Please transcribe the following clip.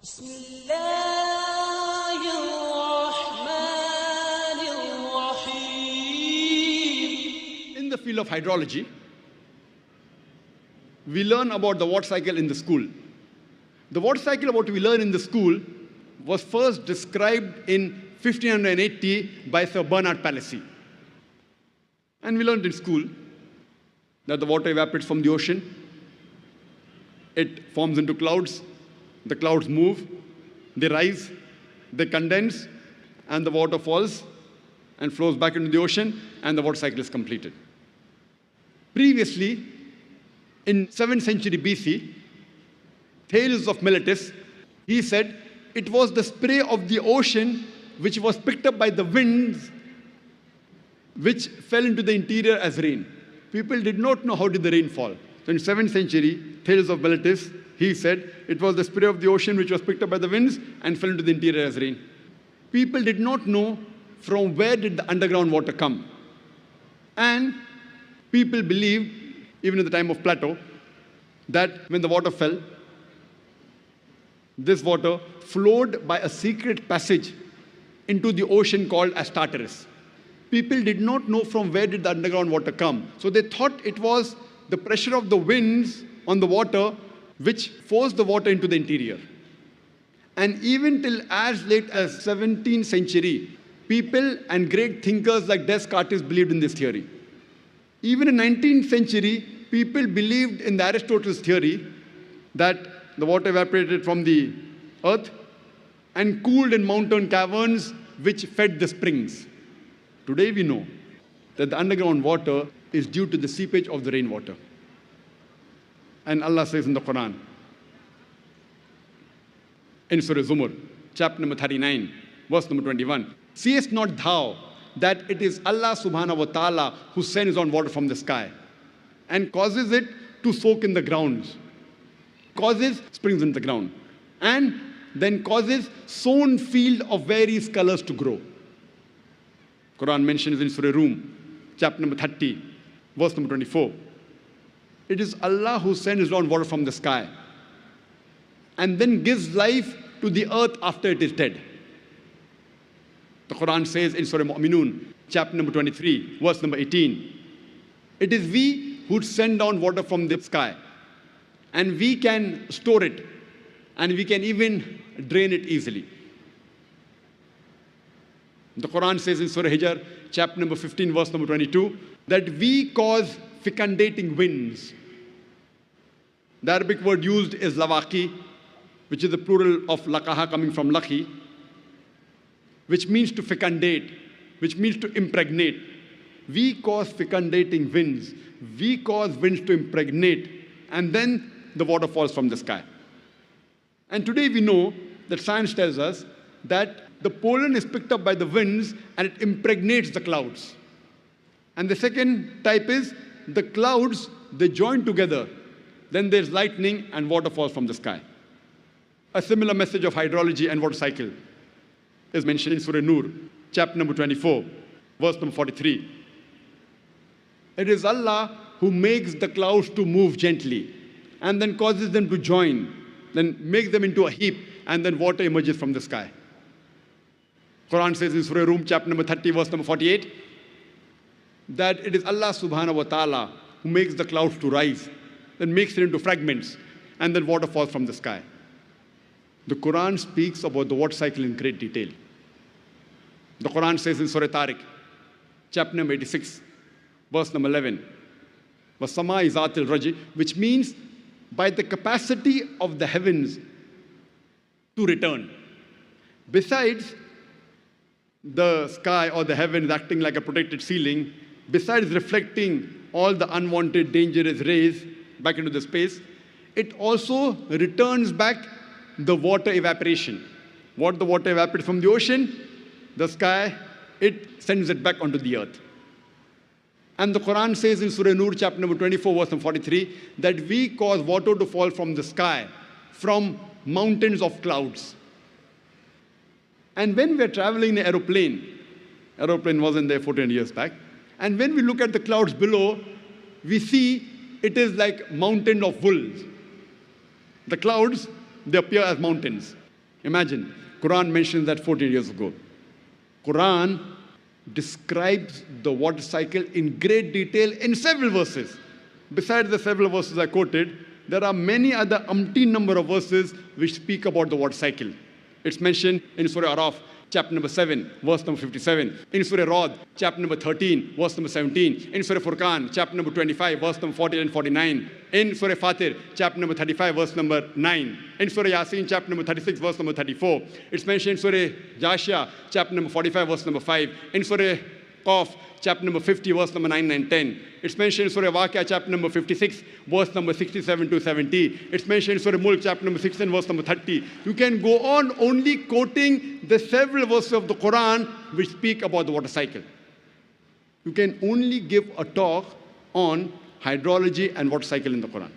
بسم الله الرحمن الرحيم. In the field of hydrology, we learn about the water cycle in the school. The water cycle, what we learn in the school, was first described in 1580 by Sir Bernard Palissy. And we learned in school that the water evaporates from the ocean. It forms into clouds. The clouds move, they rise, they condense, and the water falls and flows back into the ocean, and the water cycle is completed. Previously, in 7th century BC, Thales of Miletus, he said it was the spray of the ocean which was picked up by the winds which fell into the interior as rain. People did not know how did the rain fall. So in 7th century, Thales of Miletus, he said it was the spray of the ocean which was picked up by the winds and fell into the interior as rain. People did not know from where did the underground water come. And people believed, even at the time of Plato, that when the water fell, this water flowed by a secret passage into the ocean called as Tartarus. People did not know from where did the underground water come. So they thought it was the pressure of the winds on the water which forced the water into the interior. And even till as late as 17th century, people and great thinkers like Descartes believed in this theory. Even in 19th century, people believed in the Aristotle's theory that the water evaporated from the earth and cooled in mountain caverns which fed the springs. Today we know that the underground water is due to the seepage of the rainwater. And Allah says in the Quran, in Surah Zumar, chapter number 39, verse number 21, seest not thou that it is Allah subhanahu wa ta'ala who sends down water from the sky and causes it to soak in the grounds, causes springs in the ground, and then causes sown field of various colors to grow. Quran mentions in Surah Rum, chapter number 30, verse number 24. It is Allah who sends down water from the sky and then gives life to the earth after it is dead. The Quran says in Surah Mu'minun, chapter number 23, verse number 18, it is we who send down water from the sky, and we can store it, and we can even drain it easily. The Quran says in Surah Hijr, chapter number 15, verse number 22, that we cause fecundating winds. The Arabic word used is lawaki, which is the plural of lakaha coming from laki, which means to fecundate, which means to impregnate. We cause fecundating winds. We cause winds to impregnate, and then the water falls from the sky. And today we know that science tells us that the pollen is picked up by the winds and it impregnates the clouds. And the second type is the clouds, they join together. Then there's lightning and water falls from the sky. A similar message of hydrology and water cycle is mentioned in Surah Nur, chapter number 24, verse number 43. It is Allah who makes the clouds to move gently and then causes them to join, then makes them into a heap, and then water emerges from the sky. Quran says in Surah Rum, chapter number 30, verse number 48, that it is Allah subhanahu wa ta'ala who makes the clouds to rise, then makes it into fragments, and then water falls from the sky. The Quran speaks about the water cycle in great detail. The Quran says in Surah Tariq, chapter number 86, verse number 11, وَسَمَاءِ ذَاتِ الرَّجِ, which means by the capacity of the heavens to return. Besides the sky or the heavens acting like a protected ceiling, besides reflecting all the unwanted dangerous rays back into the space, it also returns back the water evaporation. What the water evaporates from the ocean, the sky, it sends it back onto the earth. And the Quran says in Surah Nur, chapter number 24, verse number 43, that we cause water to fall from the sky, from mountains of clouds. And when we are traveling in an aeroplane wasn't there 14 years back, and when we look at the clouds below, we see it is like mountain of wool. The clouds, they appear as mountains. Imagine, Quran mentions that 14 years ago. Quran describes the water cycle in great detail in several verses. Besides the several verses I quoted, there are many other umpteen number of verses which speak about the water cycle. It's mentioned in Surah Araf, chapter number 7, verse number 57. In Surah Ra'd, chapter number 13, verse number 17. In Surah Furqan, chapter number 25, verse number 40 and 49. In Surah Fatir, chapter number 35, verse number 9. In Surah Yasin, chapter number 36, verse number 34. It's mentioned in Surah Jashia, chapter number 45, verse number 5. In Surah Qaf, chapter number 50, verse number 9 and 10. It's mentioned in Surah Waqia, chapter number 56, verse number 67 to 70. It's mentioned in Surah Mulk, chapter number 16, verse number 30. You can go on only quoting the several verses of the Quran which speak about the water cycle. You can only give a talk on hydrology and water cycle in the Quran.